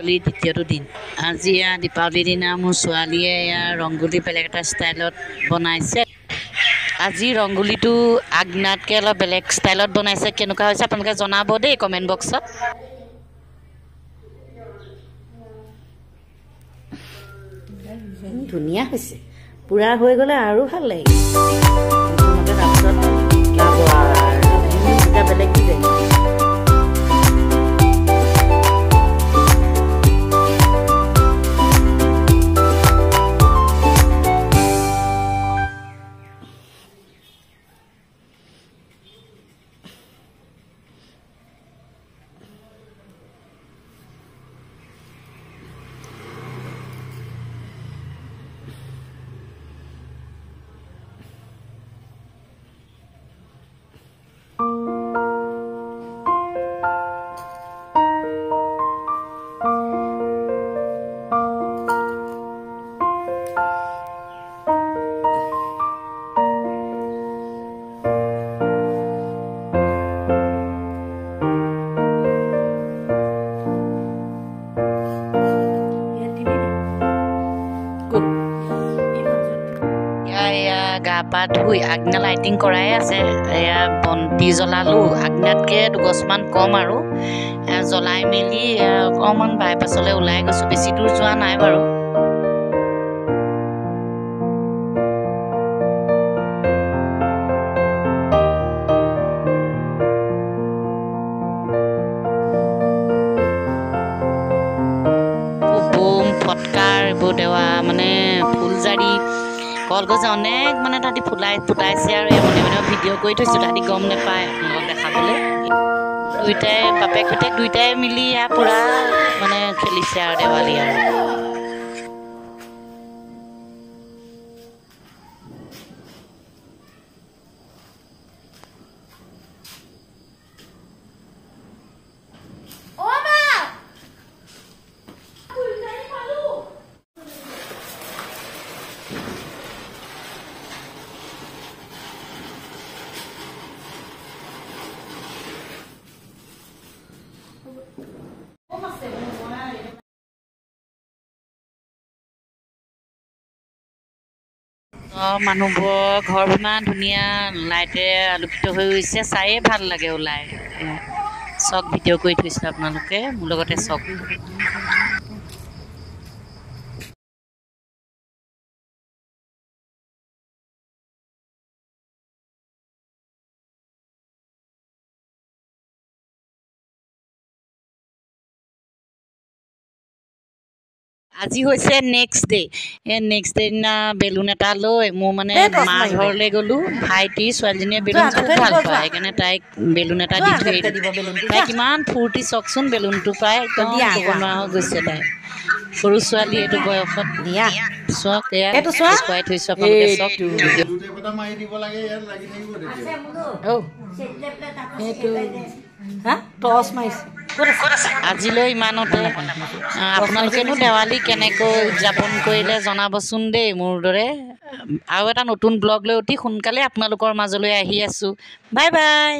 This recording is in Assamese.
দীপাৱলী দ্বিতীয়টো দিন আজি দীপাৱলীৰ দিনা মোৰ ছোৱালীয়ে ৰংগোলী বেলেগ এটা ষ্টাইলত বনাইছে আজি ৰংগোলীটো আগনাতকৈ অলপ বেলেগ ষ্টাইলত বনাইছে কেনেকুৱা হৈছে আপোনালোকে জনাব দেই কমেণ্ট বক্সত ধুনীয়া হৈছে পুৰা হৈ গ'লে আৰু ভাল লাগে বেলেগ কি যায় গা পা ধুই আগনা লাইটিং কৰাই আছে এয়া বন্তি জ্বলালো আগনাতকৈ দুগছমান কম আৰু জ্বলাই মেলি অকণমান বাইপাছলৈ ওলাই গৈছোঁ বেছি দূৰ যোৱা নাই বাৰু বোম ফটকাৰ এইবোৰ দেৱা মানে ফুলজাৰি কলগছ অনেক মানে তাহাঁতি ফুটাইছে আৰু মনে মনে ভিডিঅ' কৰি থৈছোঁ তাহাঁতি গম নাপায় আপোনালোকক দেখাবলৈ দুইটাই বাপেক পুতেক দুইটাই মিলি পূৰা মানে খেলিছে আৰু দেৱালী আৰু মানুহবোৰৰ ঘৰবোৰ ইমান ধুনীয়া লাইটেৰে আলোকিত হৈ গৈছে চায়ে ভাল লাগে ওলাই চক ভিডিঅ' কৰি থৈছোঁ আপোনালোকে মোৰ লগতে চক আজি হৈছে নেক্সট ডে নেক্সট ডে দিনা বেলুন এটা লৈ মোৰ মানে মা ঘৰলৈ গ'লোঁ ভাইটি ছোৱালীজনীয়ে বেলুন খুব ভাল পায় সেইকাৰণে তাইক বেলুন এটা দি থৈ তাই কিমান ফূৰ্তি চাওকচোন বেলুনটো পাই একদম ক'ব নোৱাৰা হৈ গৈছে তাই সৰু ছোৱালী এইটো বয়সত চাওক এয়া খুৱাই থৈছোঁ আপোনালোকে চাওক আজিলৈ ইমানতে আপোনালোকেনো দেৱালী কেনেকৈ উদযাপন কৰিলে জনাবচোন দেই মোৰ দৰে আৰু এটা নতুন ব্লগ লৈ অতি সোনকালে আপোনালোকৰ মাজলৈ আহি আছোঁ বাই বাই